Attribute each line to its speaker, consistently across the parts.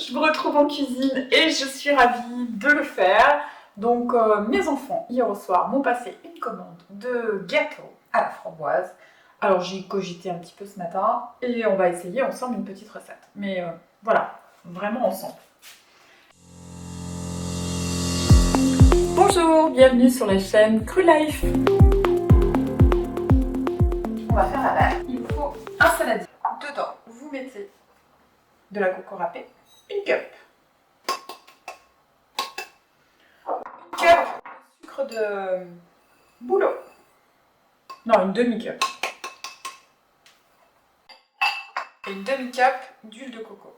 Speaker 1: je vous retrouve en cuisine et je suis ravie de le faire. Donc mes enfants, hier au soir, m'ont passé une commande de gâteau à la framboise. Alors j'ai cogité un petit peu ce matin et on va essayer ensemble une petite recette. Mais voilà, vraiment ensemble. Bonjour, bienvenue sur la chaîne Cru Life. On va faire la base. Il vous faut un saladier. Dedans, vous mettez de la coco râpée, une cup. Une cup de sucre de bouleau. Non, une demi-cup. Et une demi-cup d'huile de coco.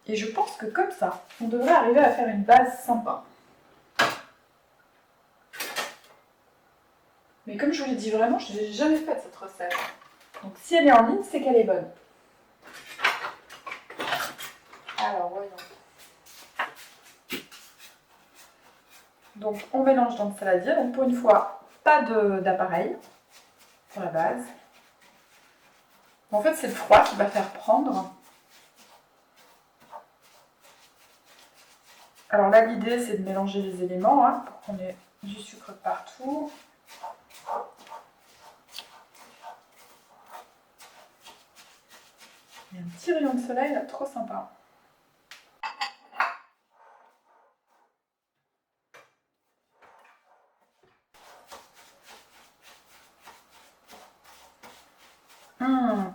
Speaker 1: Et je pense que comme ça, on devrait arriver à faire une base sympa. Mais comme je vous l'ai dit vraiment, je n'ai jamais fait cette recette. Donc si elle est en ligne, c'est qu'elle est bonne. Alors, voyons. Donc on mélange dans le saladier. Donc pour une fois, pas d'appareil pour la base. En fait, c'est le froid qui va faire prendre. Alors là, l'idée, c'est de mélanger les éléments pour qu'on ait du sucre partout. Il y a un petit rayon de soleil là, trop sympa.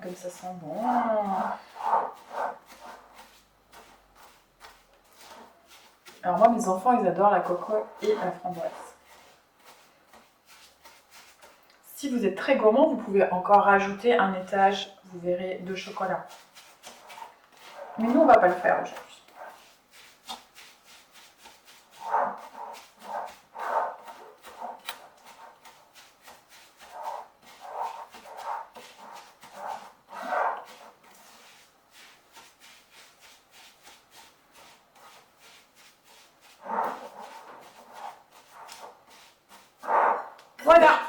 Speaker 1: Comme ça sent bon. Alors moi, mes enfants, ils adorent la coco et la framboise. Si vous êtes très gourmand, vous pouvez encore rajouter un étage, vous verrez, de chocolat. Mais nous, on ne va pas le faire aujourd'hui. Voilà.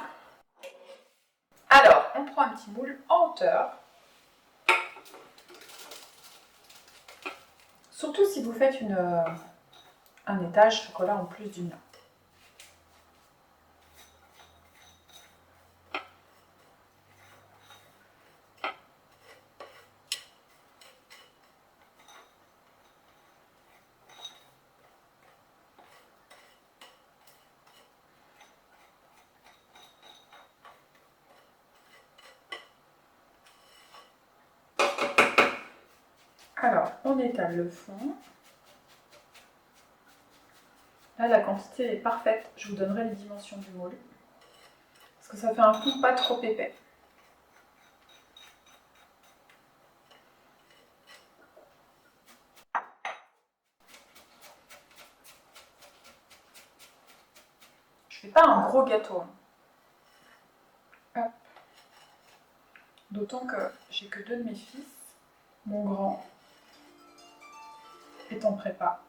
Speaker 1: Alors, on prend un petit moule en hauteur. Surtout si vous faites un étage chocolat en plus du mien. Alors, on étale le fond. Là, la quantité est parfaite. Je vous donnerai les dimensions du moule. Parce que ça fait un fond pas trop épais. Je fais pas un gros gâteau. Hop. D'autant que j'ai que 2 de mes fils. Mon grand est en prépa.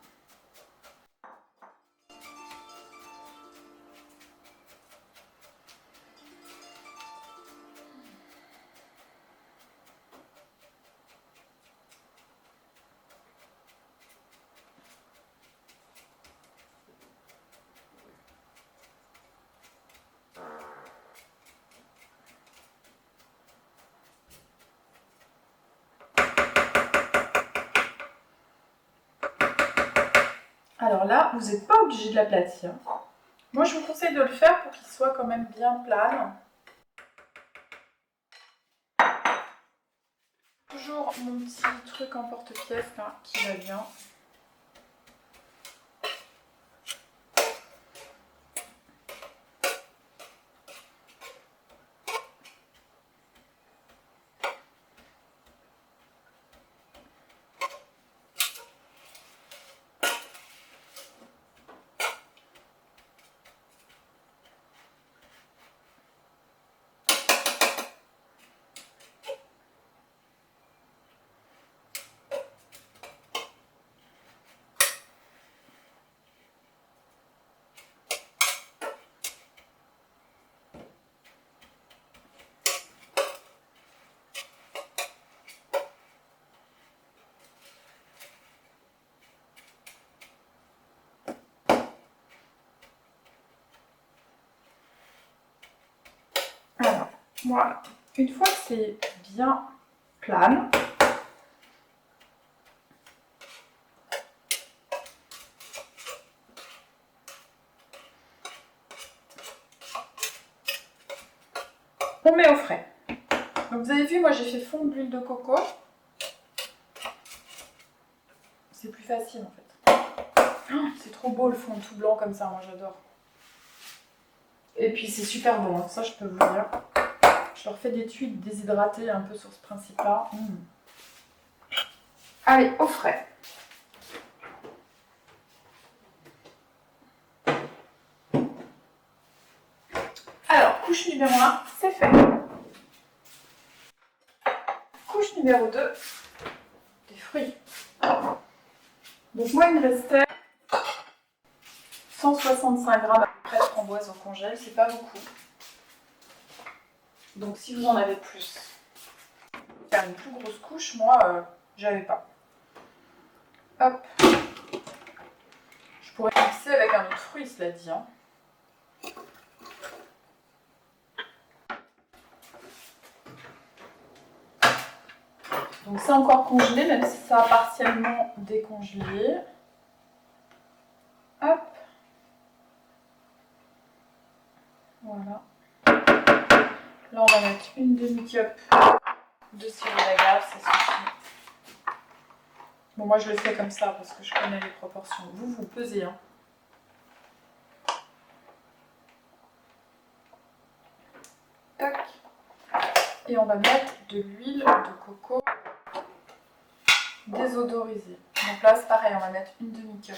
Speaker 1: Alors là, vous n'êtes pas obligé de l'aplatir. Moi, je vous conseille de le faire pour qu'il soit quand même bien plat. Toujours mon petit truc en porte-pièce qui va bien. Voilà. Une fois que c'est bien plane, on met au frais. Donc vous avez vu, moi j'ai fait fondre l'huile de coco. C'est plus facile en fait. Oh, c'est trop beau le fond tout blanc comme ça, moi j'adore. Et puis c'est super bon, ça je peux vous dire. Je leur fais des tuiles déshydratées un peu sur ce principe-là. Allez, au frais. Alors, couche numéro 1, c'est fait. Couche numéro 2, des fruits. Donc moi, il me restait 165 grammes à peu près de framboises au congèle, c'est pas beaucoup. Donc si vous en avez plus, faire une plus grosse couche, moi, j'avais pas. Hop. Je pourrais mixer avec un autre fruit, cela dit. Hein. Donc c'est encore congelé, même si ça a partiellement décongelé. Hop. Voilà. Là, on va mettre une demi-cup de sirop d'agave, ça suffit. Bon, moi, je le fais comme ça parce que je connais les proportions. Vous pesez, hein. Tac. Et on va mettre de l'huile de coco désodorisée. Donc là, c'est pareil, on va mettre une demi-cup.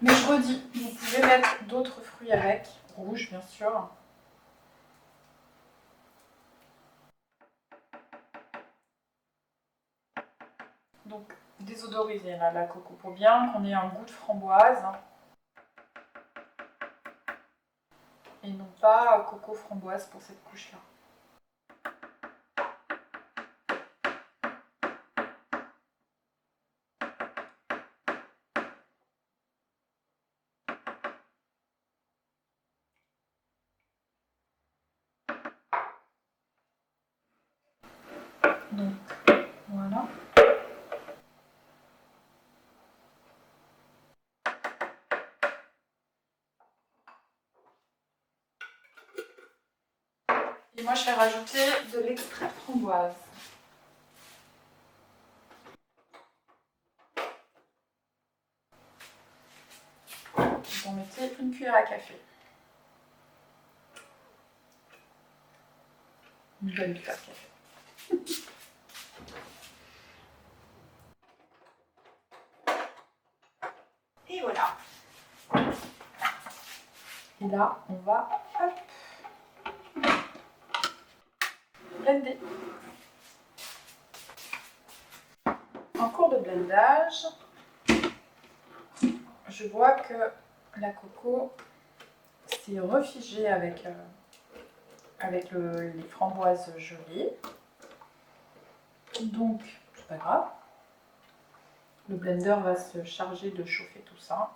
Speaker 1: Mais je redis, vous pouvez mettre d'autres fruits avec, rouges bien sûr. Donc désodorisé là, la coco, pour bien qu'on ait un goût de framboise. Et non pas coco framboise pour cette couche-là. Donc voilà. Et moi je vais rajouter de l'extrait de framboise. Vous en mettez une cuillère à café. Une bonne cuillère à café. Et voilà. Et là, on va blender. En cours de blendage, je vois que la coco s'est refigée avec les framboises gelées. Donc, c'est pas grave. Le blender va se charger de chauffer tout ça.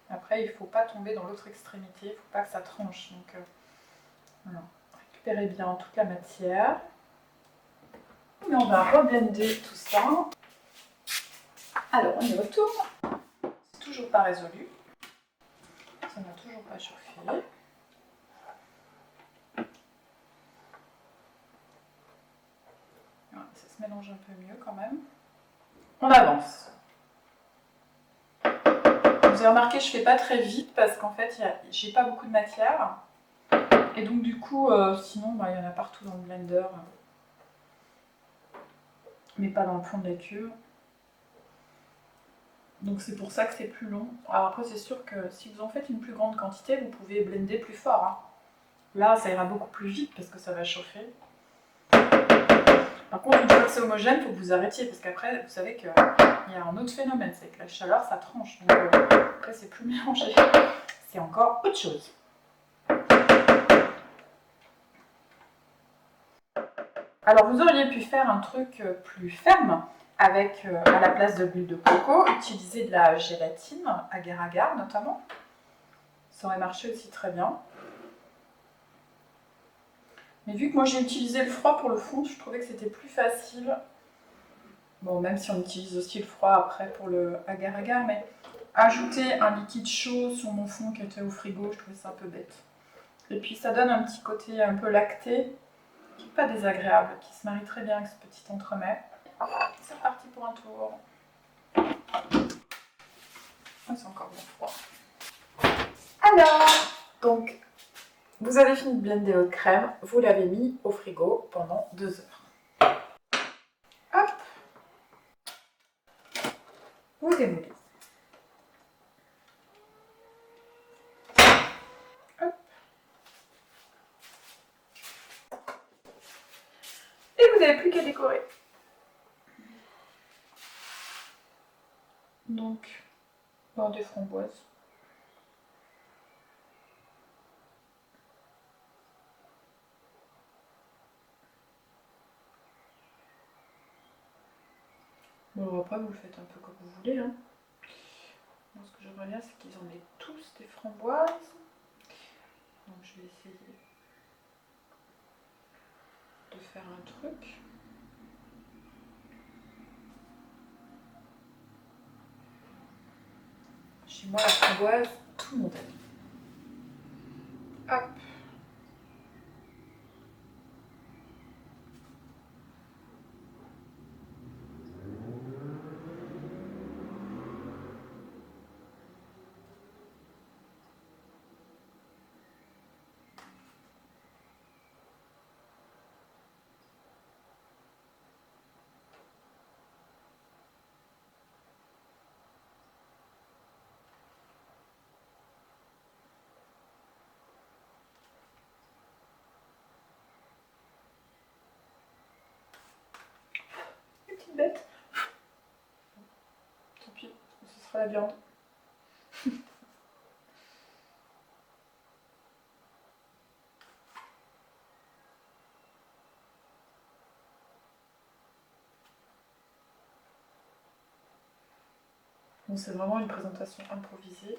Speaker 1: Après, il ne faut pas tomber dans l'autre extrémité, il ne faut pas que ça tranche. Donc, voilà. Récupérez bien toute la matière. Et on va reblender tout ça. Alors, on y retourne. C'est toujours pas résolu. Ça n'a toujours pas chauffé. Voilà, ça se mélange un peu mieux quand même. On avance. Vous avez remarqué, je ne fais pas très vite parce qu'en fait, j'ai pas beaucoup de matière. Et donc, du coup, sinon, il y en a partout dans le blender. Mais pas dans le fond de la cuve. Donc c'est pour ça que c'est plus long. Alors après c'est sûr que si vous en faites une plus grande quantité, vous pouvez blender plus fort. Hein. Là ça ira beaucoup plus vite parce que ça va chauffer. Par contre une fois que c'est homogène, il faut que vous arrêtiez parce qu'après vous savez qu'il y a un autre phénomène, c'est que la chaleur ça tranche. Donc après c'est plus mélangé. C'est encore autre chose. Alors vous auriez pu faire un truc plus ferme, avec à la place de l'huile de coco, utiliser de la gélatine, agar-agar notamment. Ça aurait marché aussi très bien. Mais vu que moi j'ai utilisé le froid pour le fond, je trouvais que c'était plus facile. Bon, même si on utilise aussi le froid après pour le agar-agar, mais ajouter un liquide chaud sur mon fond qui était au frigo, je trouvais ça un peu bête. Et puis ça donne un petit côté un peu lacté, qui n'est pas désagréable, qui se marie très bien avec ce petit entremets. C'est parti pour un tour. Oh, c'est encore bien froid. Alors, donc, vous avez fini de blender votre crème, vous l'avez mis au frigo pendant 2 heures. Hop, vous démoulez. Hop. Et vous n'avez plus qu'à décorer. Donc, beurre de framboise. Bon, après, vous le faites un peu comme vous voulez. Hein. Moi, ce que j'aimerais bien, c'est qu'ils en aient tous des framboises. Donc, je vais essayer de faire un truc. Chez moi, la framboise, tout le monde aime. Hop. Petite bête. Tant pis, ce sera la viande. Bon, c'est vraiment une présentation improvisée.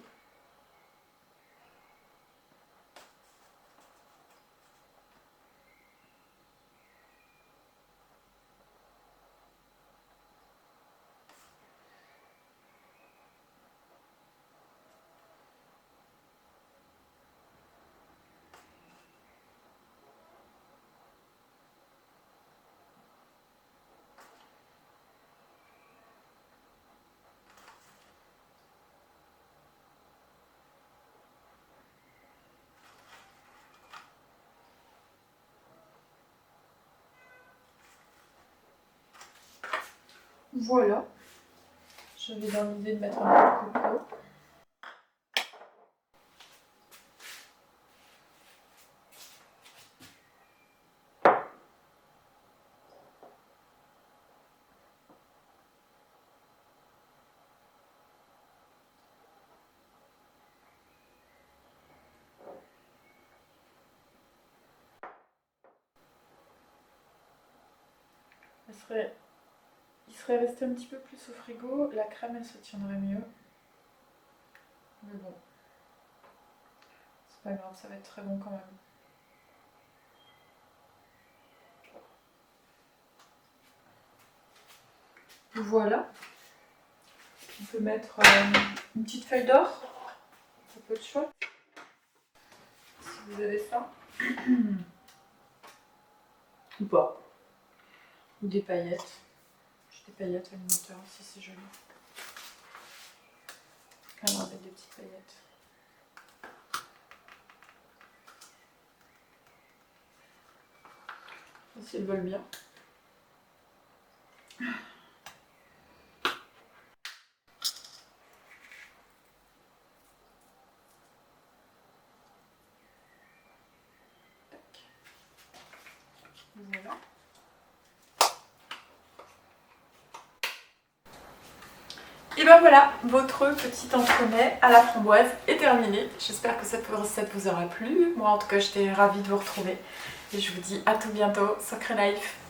Speaker 1: Voilà. J'avais dans l'idée de mettre un peu de coco. Il serait resté un petit peu plus au frigo, la crème elle se tiendrait mieux. Mais bon, c'est pas grave, ça va être très bon quand même. Voilà. On peut mettre une petite feuille d'or, ça peut être chouette. Si vous avez ça. Ou pas. Ou des paillettes. J'ai des paillettes alimentaires aussi, c'est joli. Alors avec des petites paillettes. Si elles veulent bien. Voilà. Et ben voilà, votre petit entremets à la framboise est terminé. J'espère que cette recette vous aura plu. Moi en tout cas j'étais ravie de vous retrouver. Et je vous dis à tout bientôt. Sacré Life!